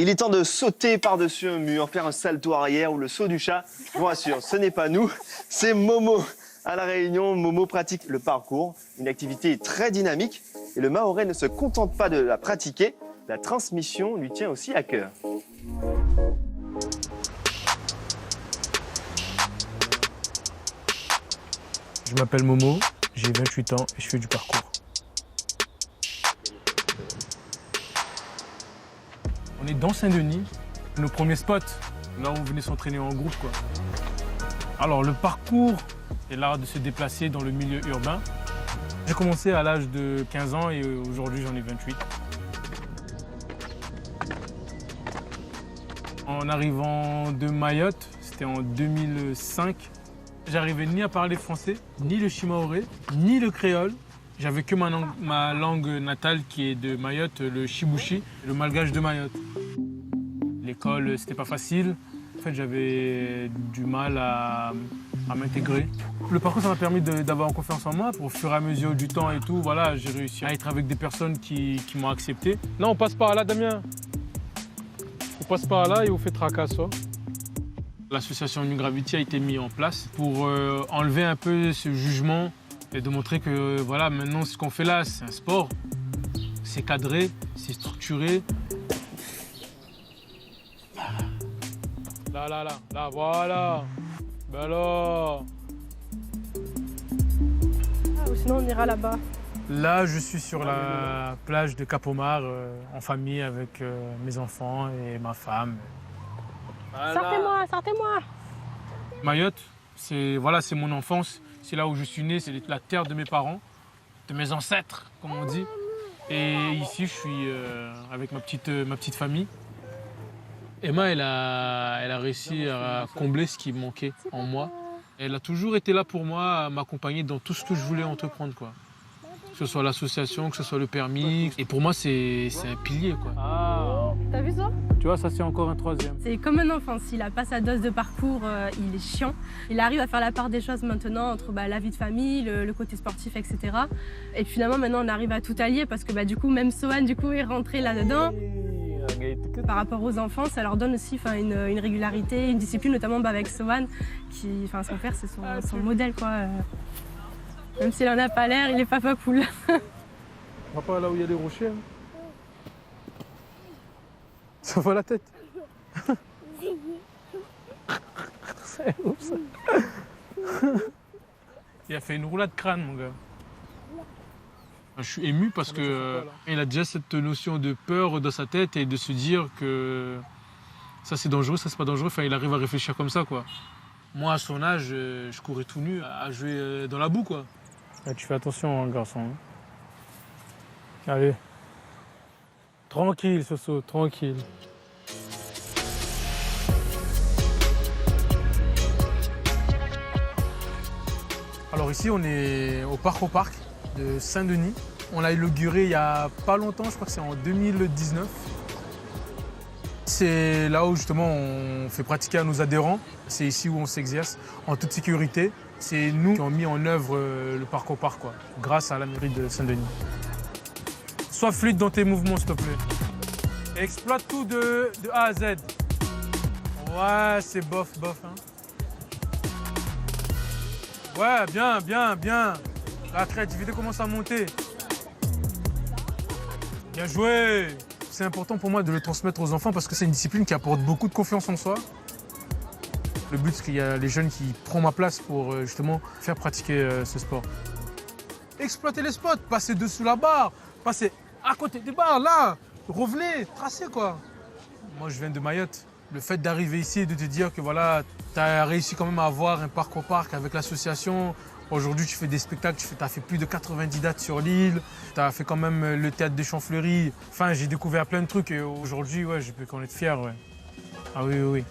Il est temps de sauter par-dessus un mur, faire un salto arrière ou le saut du chat. Je vous rassure, ce n'est pas nous, c'est Momo. À La Réunion, Momo pratique le parcours, une activité très dynamique. Et le Mahorais ne se contente pas de la pratiquer, la transmission lui tient aussi à cœur. Je m'appelle Momo, j'ai 28 ans et je fais du parcours. On est dans Saint-Denis, nos premiers spots, là où on venait s'entraîner en groupe, quoi. Alors le parcours est l'art de se déplacer dans le milieu urbain. J'ai commencé à l'âge de 15 ans et aujourd'hui j'en ai 28. En arrivant de Mayotte, c'était en 2005, j'arrivais ni à parler français, ni le shimaoré, ni le créole. J'avais que ma langue natale qui est de Mayotte, le shibushi, le malgache de Mayotte. L'école, c'était pas facile. En fait, j'avais du mal à m'intégrer. Le parcours, ça m'a permis d'avoir confiance en moi. Au fur et à mesure du temps et tout, voilà, j'ai réussi à être avec des personnes qui m'ont accepté. Là, on passe par là, Damien. On passe par là et on fait tracasso. L'association New Gravity a été mise en place pour enlever un peu ce jugement et de montrer que voilà, maintenant ce qu'on fait là, c'est un sport. C'est cadré, c'est structuré. Là, voilà. Ben alors. Ah, ou sinon on ira là-bas. Là, je suis sur la plage de Cap-Omar, en famille avec mes enfants et ma femme. Voilà. Sortez-moi, sortez-moi. Mayotte, c'est mon enfance. C'est là où je suis né, c'est la terre de mes parents, de mes ancêtres, comme on dit. Et ici, je suis avec ma petite famille. Emma, elle a réussi à combler ce qui manquait en moi. Elle a toujours été là pour moi, à m'accompagner dans tout ce que je voulais entreprendre, quoi. Que ce soit l'association, que ce soit le permis. Et pour moi, c'est un pilier, quoi. Ah. T'as vu ça? Tu vois, ça, c'est encore un troisième. C'est comme un enfant. S'il n'a pas sa dose de parcours, il est chiant. Il arrive à faire la part des choses maintenant entre la vie de famille, le côté sportif, etc. Et finalement, maintenant, on arrive à tout allier parce que du coup, même Sohan est rentré là-dedans. Par rapport aux enfants, ça leur donne aussi une régularité, une discipline, notamment avec Sohan, son père, c'est son modèle, quoi. Même s'il en a pas l'air, il est papa poule. On va pas là où il y a des rochers. Hein. Ça va la tête. C'est ouf ça. Il a fait une roulade crâne, mon gars. Je suis ému parce que il a déjà cette notion de peur dans sa tête et de se dire que ça c'est dangereux, ça c'est pas dangereux. Enfin, il arrive à réfléchir comme ça, quoi. Moi, à son âge, je courais tout nu à jouer dans la boue, quoi. Ah, tu fais attention, hein, garçon. Allez. Tranquille, Soso, tranquille. Alors ici, on est au parc de Saint-Denis. On l'a inauguré il y a pas longtemps, je crois que c'est en 2019. C'est là où justement on fait pratiquer à nos adhérents. C'est ici où on s'exerce en toute sécurité. C'est nous qui avons mis en œuvre le parc au parc, quoi, grâce à la mairie de Saint-Denis. Sois fluide dans tes mouvements, s'il te plaît. Exploite tout de A à Z. Ouais, c'est bof, hein. Ouais, bien. La créativité commence à monter. Bien joué. C'est important pour moi de le transmettre aux enfants parce que c'est une discipline qui apporte beaucoup de confiance en soi. Le but, c'est qu'il y a les jeunes qui prennent ma place pour justement faire pratiquer ce sport. Exploitez les spots, passez dessous la barre, passez à côté des barres, là, revenez, tracez, quoi. Moi, je viens de Mayotte. Le fait d'arriver ici et de te dire que voilà, tu as réussi quand même à avoir un parc au parc avec l'association. Aujourd'hui, tu fais des spectacles, tu as fait plus de 90 dates sur l'île. Tu as fait quand même le théâtre des Champfleuries. Enfin, j'ai découvert plein de trucs et aujourd'hui, ouais, je peux qu'en être fier. Ouais. Ah oui.